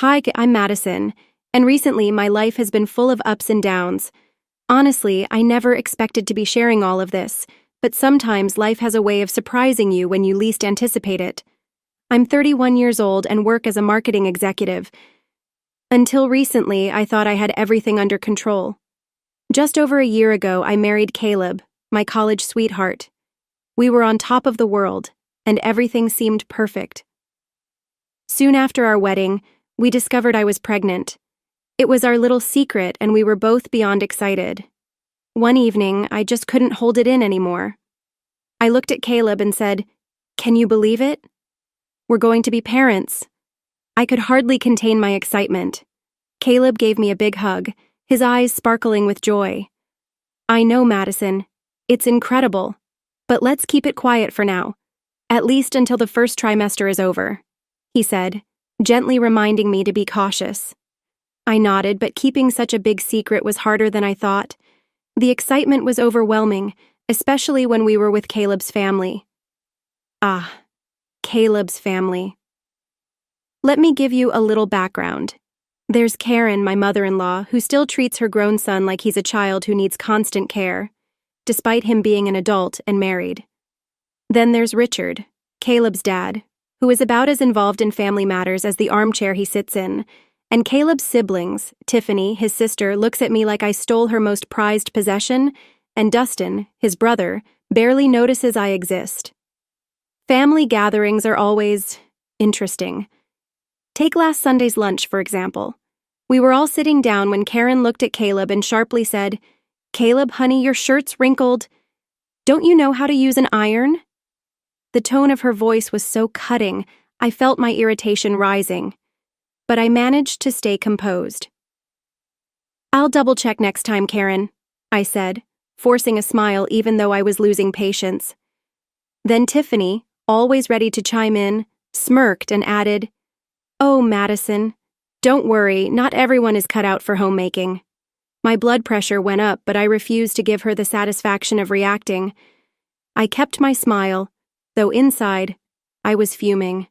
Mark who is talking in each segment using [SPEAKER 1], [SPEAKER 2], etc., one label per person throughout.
[SPEAKER 1] Hi, I'm Madison, and recently my life has been full of ups and downs. Honestly, I never expected to be sharing all of this, but sometimes life has a way of surprising you when you least anticipate it. I'm 31 years old and work as a marketing executive. Until recently, I thought I had everything under control. Just over a year ago, I married Caleb, my college sweetheart. We were on top of the world, and everything seemed perfect. Soon after our wedding, we discovered I was pregnant. It was our little secret, and we were both beyond excited. One evening, I just couldn't hold it in anymore. I looked at Caleb and said, "Can you believe it? We're going to be parents." I could hardly contain my excitement. Caleb gave me a big hug, his eyes sparkling with joy. "I know, Madison. It's incredible. But let's keep it quiet for now, at least until the first trimester is over," he said, gently reminding me to be cautious. I nodded, but keeping such a big secret was harder than I thought. The excitement was overwhelming, especially when we were with Caleb's family. Caleb's family. Let me give you a little background. There's Karen, my mother-in-law, who still treats her grown son like he's a child who needs constant care, despite him being an adult and married. Then there's Richard, Caleb's dad, who is about as involved in family matters as the armchair he sits in, and Caleb's siblings, Tiffany, his sister, looks at me like I stole her most prized possession, and Dustin, his brother, barely notices I exist. Family gatherings are always interesting. Take last Sunday's lunch, for example. We were all sitting down when Karen looked at Caleb and sharply said, "Caleb, honey, your shirt's wrinkled. Don't you know how to use an iron?" The tone of her voice was so cutting, I felt my irritation rising. But I managed to stay composed. "I'll double-check next time, Karen," I said, forcing a smile even though I was losing patience. Then Tiffany, always ready to chime in, smirked and added, "Oh, Madison, don't worry, not everyone is cut out for homemaking." My blood pressure went up, but I refused to give her the satisfaction of reacting. I kept my smile, though inside, I was fuming.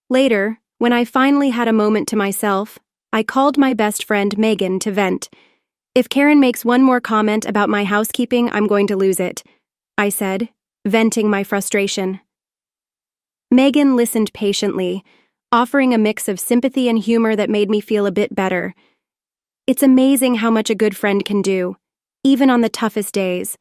[SPEAKER 1] Later, when I finally had a moment to myself, I called my best friend Megan to vent. "If Karen makes one more comment about my housekeeping, I'm going to lose it," I said, venting my frustration. Megan listened patiently, offering a mix of sympathy and humor that made me feel a bit better. It's amazing how much a good friend can do, even on the toughest days.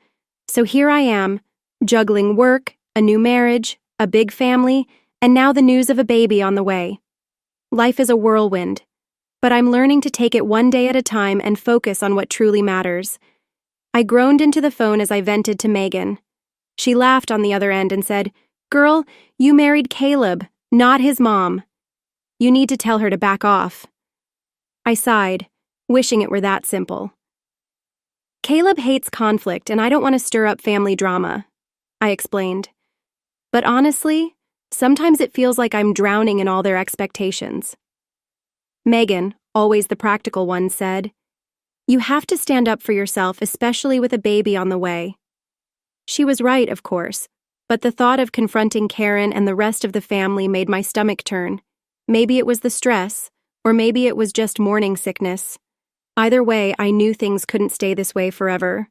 [SPEAKER 1] So here I am, juggling work, a new marriage, a big family, and now the news of a baby on the way. Life is a whirlwind, but I'm learning to take it one day at a time and focus on what truly matters. I groaned into the phone as I vented to Megan. She laughed on the other end and said, "Girl, you married Caleb, not his mom. You need to tell her to back off." I sighed, wishing it were that simple. "Caleb hates conflict, and I don't want to stir up family drama," I explained. But honestly, sometimes it feels like I'm drowning in all their expectations. Megan, always the practical one, said, "You have to stand up for yourself, especially with a baby on the way." She was right, of course, but the thought of confronting Karen and the rest of the family made my stomach turn. Maybe it was the stress, or maybe it was just morning sickness. Either way, I knew things couldn't stay this way forever.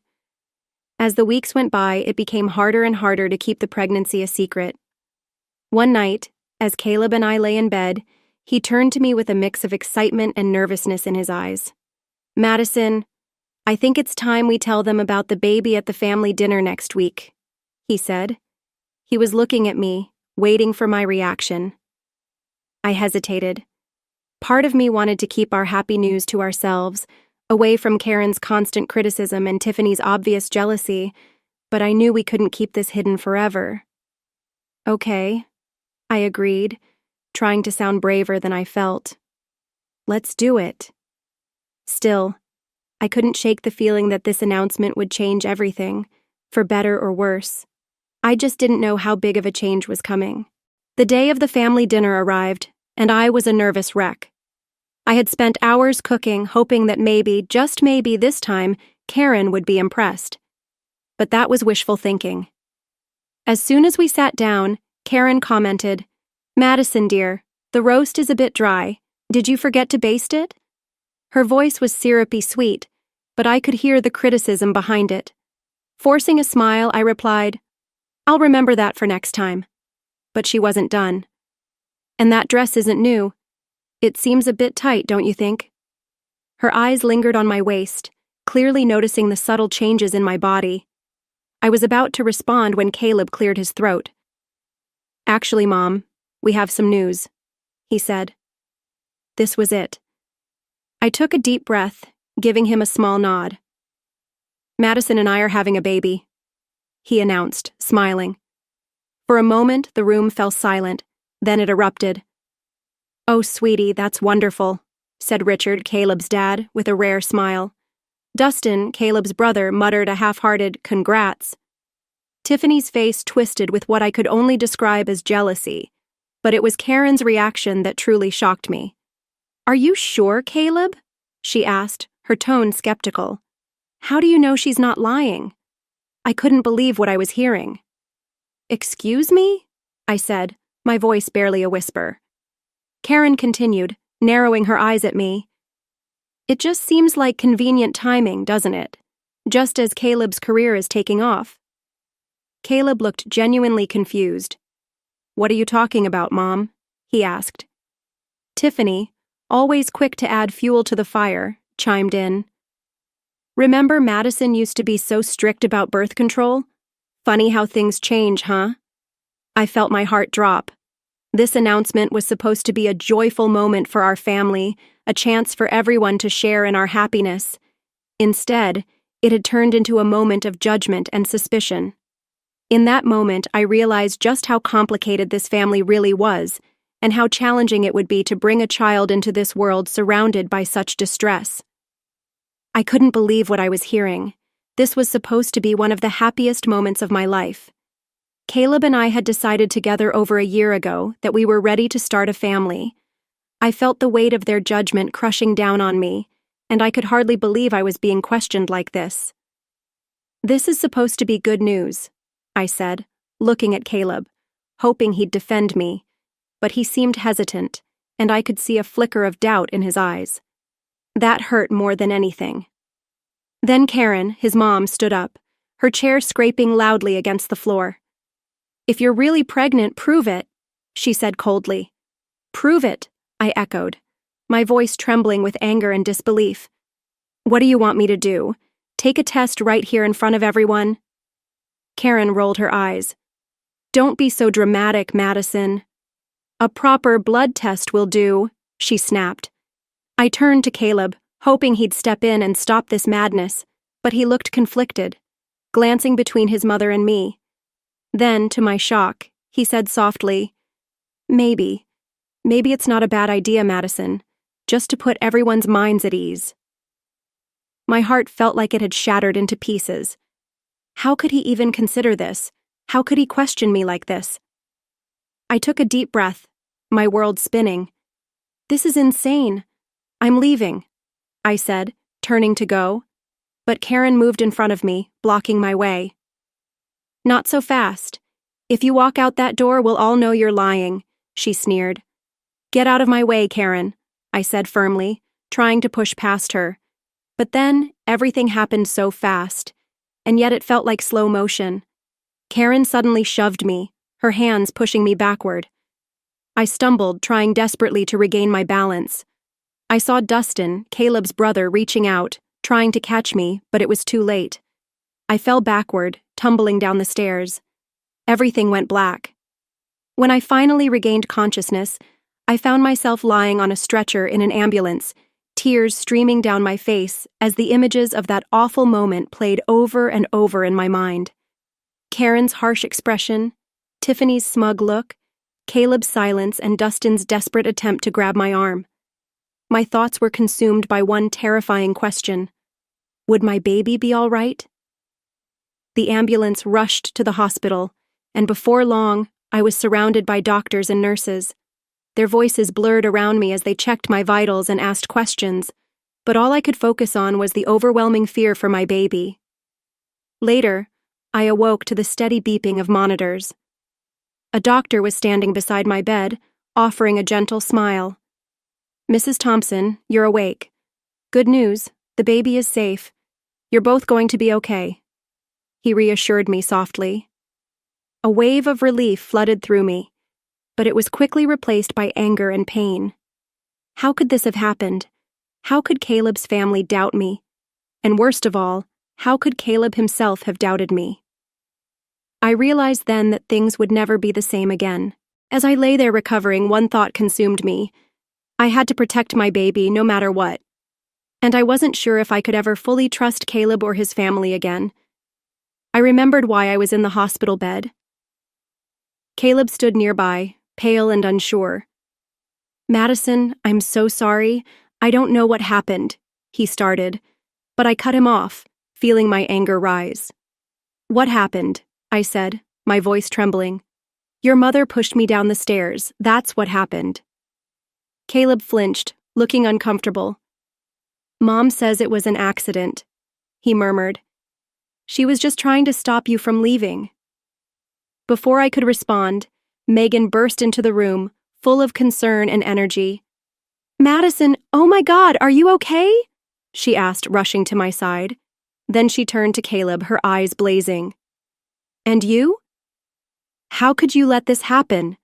[SPEAKER 1] As the weeks went by, it became harder and harder to keep the pregnancy a secret. One night, as Caleb and I lay in bed, he turned to me with a mix of excitement and nervousness in his eyes. "Madison, I think it's time we tell them about the baby at the family dinner next week," he said. He was looking at me, waiting for my reaction. I hesitated. Part of me wanted to keep our happy news to ourselves, away from Karen's constant criticism and Tiffany's obvious jealousy, but I knew we couldn't keep this hidden forever. "Okay," I agreed, trying to sound braver than I felt. "Let's do it." Still, I couldn't shake the feeling that this announcement would change everything, for better or worse. I just didn't know how big of a change was coming. The day of the family dinner arrived, and I was a nervous wreck. I had spent hours cooking, hoping that maybe, just maybe this time, Karen would be impressed. But that was wishful thinking. As soon as we sat down, Karen commented, "Madison, dear, the roast is a bit dry. Did you forget to baste it? Her voice was syrupy sweet, but I could hear the criticism behind it. Forcing a smile, I replied, I'll remember that for next time. But she wasn't done. And that dress isn't new. It seems a bit tight, don't you think? Her eyes lingered on my waist, clearly noticing the subtle changes in my body. I was about to respond when Caleb cleared his throat. Actually, Mom, we have some news, he said. This was it. I took a deep breath, giving him a small nod. Madison and I are having a baby, he announced, smiling. For a moment, the room fell silent, then it erupted. Oh, sweetie, that's wonderful, said Richard, Caleb's dad, with a rare smile. Dustin, Caleb's brother, muttered a half-hearted congrats. Tiffany's face twisted with what I could only describe as jealousy, but it was Karen's reaction that truly shocked me. Are you sure, Caleb? She asked, her tone skeptical. How do you know she's not lying? I couldn't believe what I was hearing. Excuse me? I said, my voice barely a whisper. Karen continued, narrowing her eyes at me. It just seems like convenient timing, doesn't it? Just as Caleb's career is taking off. Caleb looked genuinely confused. What are you talking about, Mom? He asked. Tiffany, always quick to add fuel to the fire, chimed in. Remember Madison used to be so strict about birth control? Funny how things change, huh? I felt my heart drop. This announcement was supposed to be a joyful moment for our family, a chance for everyone to share in our happiness. Instead, it had turned into a moment of judgment and suspicion. In that moment, I realized just how complicated this family really was, and how challenging it would be to bring a child into this world surrounded by such distress. I couldn't believe what I was hearing. This was supposed to be one of the happiest moments of my life. Caleb and I had decided together over a year ago that we were ready to start a family. I felt the weight of their judgment crushing down on me, and I could hardly believe I was being questioned like this. This is supposed to be good news, I said, looking at Caleb, hoping he'd defend me, but he seemed hesitant, and I could see a flicker of doubt in his eyes. That hurt more than anything. Then Karen, his mom, stood up, her chair scraping loudly against the floor. If you're really pregnant, prove it, she said coldly. Prove it, I echoed, my voice trembling with anger and disbelief. What do you want me to do? Take a test right here in front of everyone? Karen rolled her eyes. Don't be so dramatic, Madison. A proper blood test will do, she snapped. I turned to Caleb, hoping he'd step in and stop this madness, but he looked conflicted, glancing between his mother and me. Then, to my shock, he said softly, Maybe it's not a bad idea, Madison, just to put everyone's minds at ease. My heart felt like it had shattered into pieces. How could he even consider this? How could he question me like this? I took a deep breath, my world spinning. This is insane. I'm leaving, I said, turning to go, but Karen moved in front of me, blocking my way. Not so fast. If you walk out that door, we'll all know you're lying, she sneered. Get out of my way, Karen, I said firmly, trying to push past her. But then, everything happened so fast, and yet it felt like slow motion. Karen suddenly shoved me, her hands pushing me backward. I stumbled, trying desperately to regain my balance. I saw Dustin, Caleb's brother, reaching out, trying to catch me, but it was too late. I fell backward, tumbling down the stairs. Everything went black. When I finally regained consciousness, I found myself lying on a stretcher in an ambulance, tears streaming down my face as the images of that awful moment played over and over in my mind. Karen's harsh expression, Tiffany's smug look, Caleb's silence, and Dustin's desperate attempt to grab my arm. My thoughts were consumed by one terrifying question. Would my baby be all right? The ambulance rushed to the hospital, and before long, I was surrounded by doctors and nurses. Their voices blurred around me as they checked my vitals and asked questions, but all I could focus on was the overwhelming fear for my baby. Later, I awoke to the steady beeping of monitors. A doctor was standing beside my bed, offering a gentle smile. Mrs. Thompson, you're awake. Good news, the baby is safe. You're both going to be okay. He reassured me softly. A wave of relief flooded through me, but it was quickly replaced by anger and pain. How could this have happened? How could Caleb's family doubt me? And worst of all, how could Caleb himself have doubted me? I realized then that things would never be the same again. As I lay there recovering, one thought consumed me. I had to protect my baby no matter what. And I wasn't sure if I could ever fully trust Caleb or his family again. I remembered why I was in the hospital bed. Caleb stood nearby, pale and unsure. Madison, I'm so sorry. I don't know what happened, he started, but I cut him off, feeling my anger rise. What happened? I said, my voice trembling. Your mother pushed me down the stairs. That's what happened. Caleb flinched, looking uncomfortable. Mom says it was an accident, he murmured. She was just trying to stop you from leaving. Before I could respond, Megan burst into the room, full of concern and energy. Madison, oh my God, are you okay? She asked, rushing to my side. Then she turned to Caleb, her eyes blazing. And you? How could you let this happen?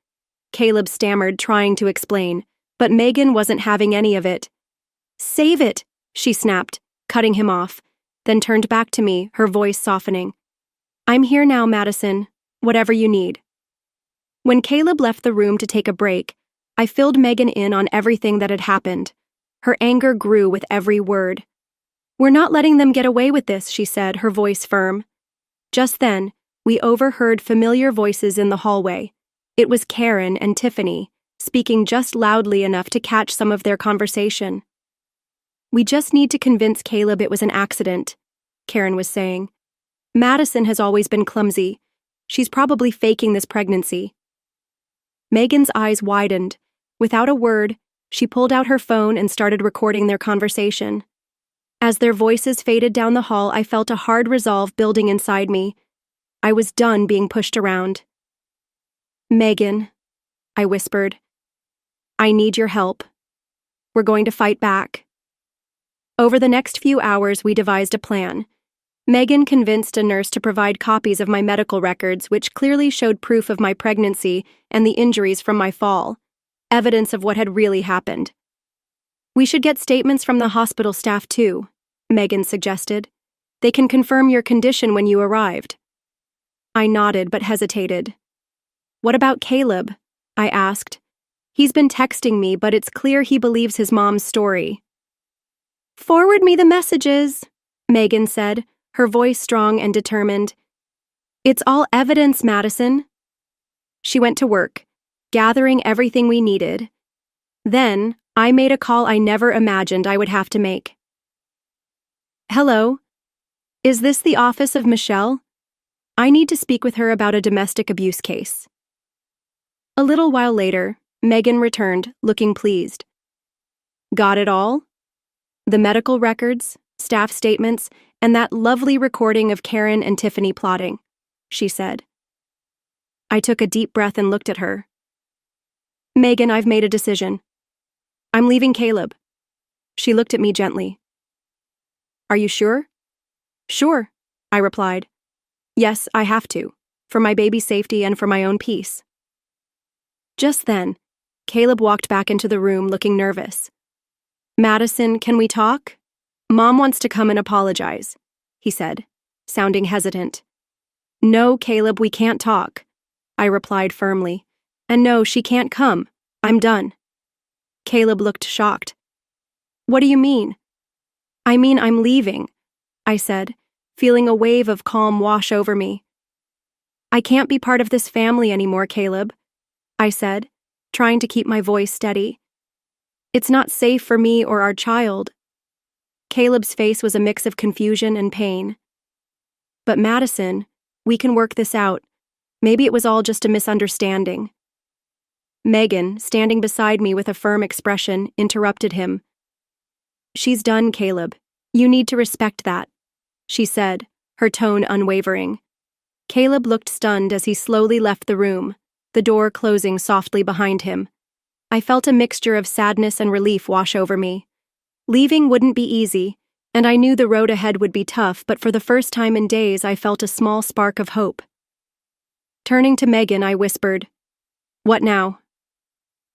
[SPEAKER 1] Caleb stammered, trying to explain, but Megan wasn't having any of it. Save it, she snapped, cutting him off, then turned back to me, her voice softening. I'm here now, Madison, whatever you need. When Caleb left the room to take a break, I filled Megan in on everything that had happened. Her anger grew with every word. We're not letting them get away with this, she said, her voice firm. Just then, we overheard familiar voices in the hallway. It was Karen and Tiffany, speaking just loudly enough to catch some of their conversation. We just need to convince Caleb it was an accident, Karen was saying. Madison has always been clumsy. She's probably faking this pregnancy. Megan's eyes widened. Without a word, she pulled out her phone and started recording their conversation. As their voices faded down the hall, I felt a hard resolve building inside me. I was done being pushed around. Megan, I whispered, I need your help. We're going to fight back. Over the next few hours, we devised a plan. Megan convinced a nurse to provide copies of my medical records, which clearly showed proof of my pregnancy and the injuries from my fall, evidence of what had really happened. We should get statements from the hospital staff too, Megan suggested. They can confirm your condition when you arrived. I nodded but hesitated. What about Caleb? I asked. He's been texting me, but it's clear he believes his mom's story. Forward me the messages, Megan said, her voice strong and determined. It's all evidence, Madison. She went to work, gathering everything we needed. Then, I made a call I never imagined I would have to make. Hello? Is this the office of Michelle? I need to speak with her about a domestic abuse case. A little while later, Megan returned, looking pleased. Got it all? The medical records, staff statements, and that lovely recording of Karen and Tiffany plotting, she said. I took a deep breath and looked at her. Megan, I've made a decision. I'm leaving Caleb. She looked at me gently. Are you sure? Sure, I replied. Yes, I have to, for my baby's safety and for my own peace. Just then, Caleb walked back into the room looking nervous. Madison, can we talk? Mom wants to come and apologize, he said, sounding hesitant. No, Caleb, we can't talk, I replied firmly. And no, she can't come. I'm done. Caleb looked shocked. What do you mean? I mean, I'm leaving, I said, feeling a wave of calm wash over me. I can't be part of this family anymore, Caleb, I said, trying to keep my voice steady. It's not safe for me or our child. Caleb's face was a mix of confusion and pain. But Madison, we can work this out. Maybe it was all just a misunderstanding. Megan, standing beside me with a firm expression, interrupted him. She's done, Caleb. You need to respect that, she said, her tone unwavering. Caleb looked stunned as he slowly left the room, the door closing softly behind him. I felt a mixture of sadness and relief wash over me. Leaving wouldn't be easy, and I knew the road ahead would be tough, but for the first time in days I felt a small spark of hope. Turning to Megan, I whispered, "What now?"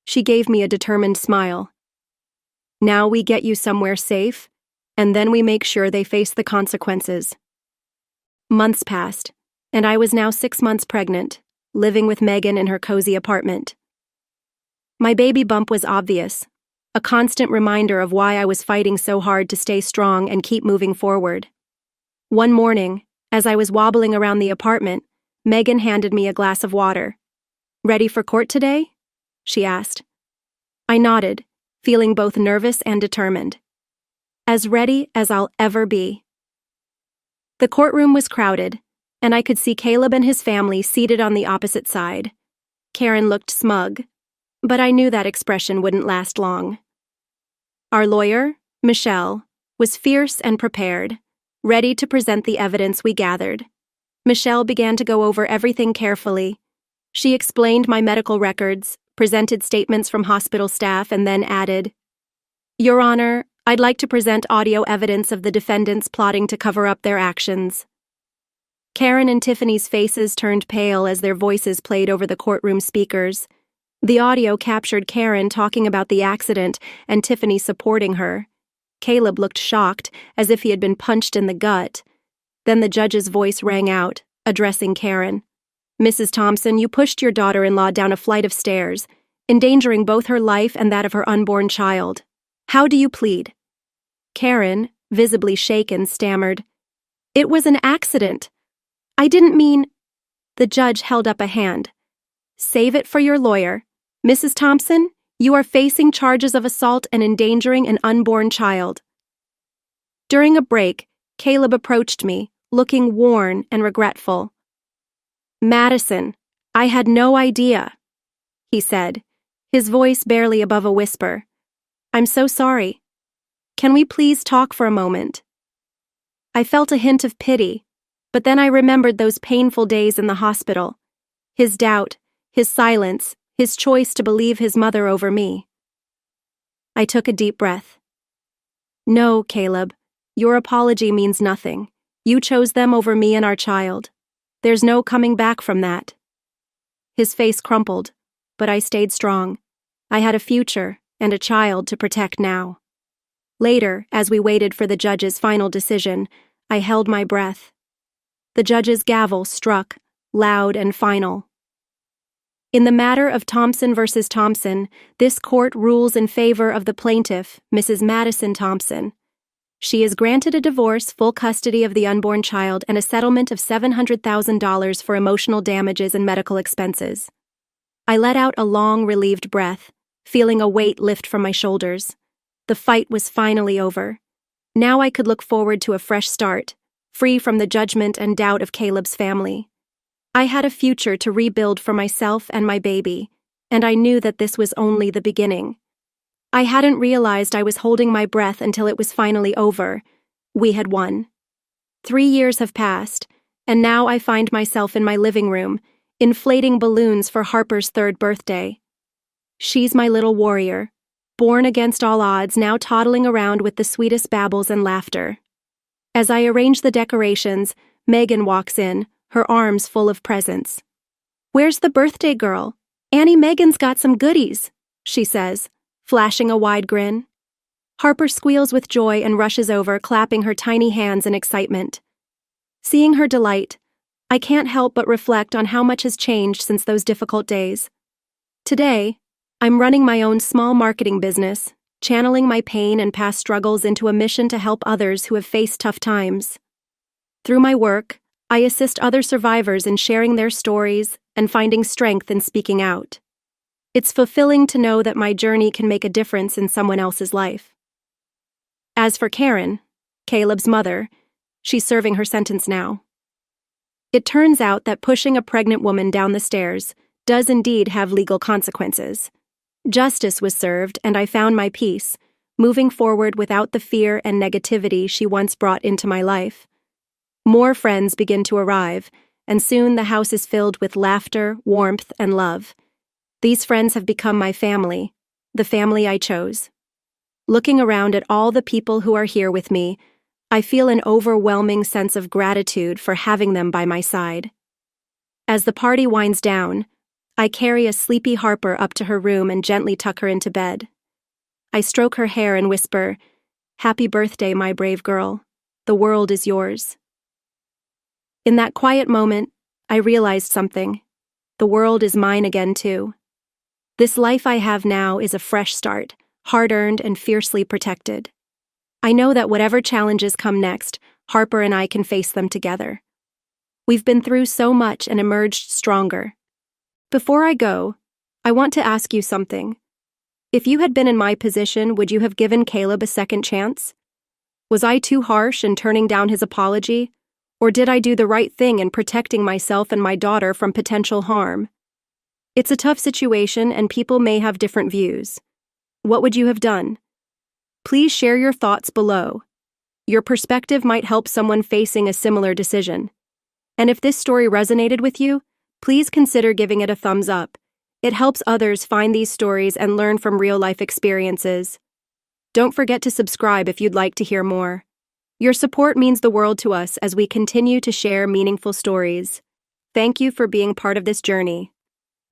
[SPEAKER 1] She gave me a determined smile. "Now we get you somewhere safe, and then we make sure they face the consequences." Months passed, and I was now 6 months pregnant, living with Megan in her cozy apartment. My baby bump was obvious, a constant reminder of why I was fighting so hard to stay strong and keep moving forward. One morning, as I was wobbling around the apartment, Megan handed me a glass of water. "Ready for court today?" she asked. I nodded, feeling both nervous and determined. As ready as I'll ever be. The courtroom was crowded, and I could see Caleb and his family seated on the opposite side. Karen looked smug, but I knew that expression wouldn't last long. Our lawyer, Michelle, was fierce and prepared, ready to present the evidence we gathered. Michelle began to go over everything carefully. She explained my medical records, presented statements from hospital staff, and then added, "Your Honor, I'd like to present audio evidence of the defendants plotting to cover up their actions." Karen and Tiffany's faces turned pale as their voices played over the courtroom speakers. The audio captured Karen talking about the accident and Tiffany supporting her. Caleb looked shocked, as if he had been punched in the gut. Then the judge's voice rang out, addressing Karen. "Mrs. Thompson, you pushed your daughter-in-law down a flight of stairs, endangering both her life and that of her unborn child. How do you plead?" Karen, visibly shaken, stammered, "It was an accident. I didn't mean—" The judge held up a hand. "Save it for your lawyer. Mrs. Thompson, you are facing charges of assault and endangering an unborn child." During a break, Caleb approached me, looking worn and regretful. "Madison, I had no idea," he said, his voice barely above a whisper. "I'm so sorry. Can we please talk for a moment?" I felt a hint of pity, but then I remembered those painful days in the hospital. His doubt, his silence, his choice to believe his mother over me. I took a deep breath. "No, Caleb, your apology means nothing. You chose them over me and our child. There's no coming back from that." His face crumpled, but I stayed strong. I had a future and a child to protect now. Later, as we waited for the judge's final decision, I held my breath. The judge's gavel struck, loud and final. In the matter of Thompson versus Thompson, this court rules in favor of the plaintiff, Mrs. Madison Thompson. She is granted a divorce, full custody of the unborn child, and a settlement of $700,000 for emotional damages and medical expenses. I let out a long, relieved breath, feeling a weight lift from my shoulders. The fight was finally over. Now I could look forward to a fresh start, free from the judgment and doubt of Caleb's family. I had a future to rebuild for myself and my baby, and I knew that this was only the beginning. I hadn't realized I was holding my breath until it was finally over. We had won. 3 years have passed, and now I find myself in my living room, inflating balloons for Harper's 3rd birthday. She's my little warrior, born against all odds, now toddling around with the sweetest babbles and laughter. As I arrange the decorations, Megan walks in, her arms full of presents. "Where's the birthday girl? Annie Megan's got some goodies," she says, flashing a wide grin. Harper squeals with joy and rushes over, clapping her tiny hands in excitement. Seeing her delight, I can't help but reflect on how much has changed since those difficult days. Today, I'm running my own small marketing business, channeling my pain and past struggles into a mission to help others who have faced tough times. Through my work, I assist other survivors in sharing their stories and finding strength in speaking out. It's fulfilling to know that my journey can make a difference in someone else's life. As for Karen, Caleb's mother, she's serving her sentence now. It turns out that pushing a pregnant woman down the stairs does indeed have legal consequences. Justice was served, and I found my peace, moving forward without the fear and negativity she once brought into my life. More friends begin to arrive, and soon the house is filled with laughter, warmth, and love. These friends have become my family, the family I chose. Looking around at all the people who are here with me, I feel an overwhelming sense of gratitude for having them by my side. As the party winds down, I carry a sleepy Harper up to her room and gently tuck her into bed. I stroke her hair and whisper, "Happy birthday, my brave girl. The world is yours." In that quiet moment, I realized something. The world is mine again, too. This life I have now is a fresh start, hard-earned and fiercely protected. I know that whatever challenges come next, Harper and I can face them together. We've been through so much and emerged stronger. Before I go, I want to ask you something. If you had been in my position, would you have given Caleb a second chance? Was I too harsh in turning down his apology? Or did I do the right thing in protecting myself and my daughter from potential harm? It's a tough situation and people may have different views. What would you have done? Please share your thoughts below. Your perspective might help someone facing a similar decision. And if this story resonated with you, please consider giving it a thumbs up. It helps others find these stories and learn from real-life experiences. Don't forget to subscribe if you'd like to hear more. Your support means the world to us as we continue to share meaningful stories. Thank you for being part of this journey.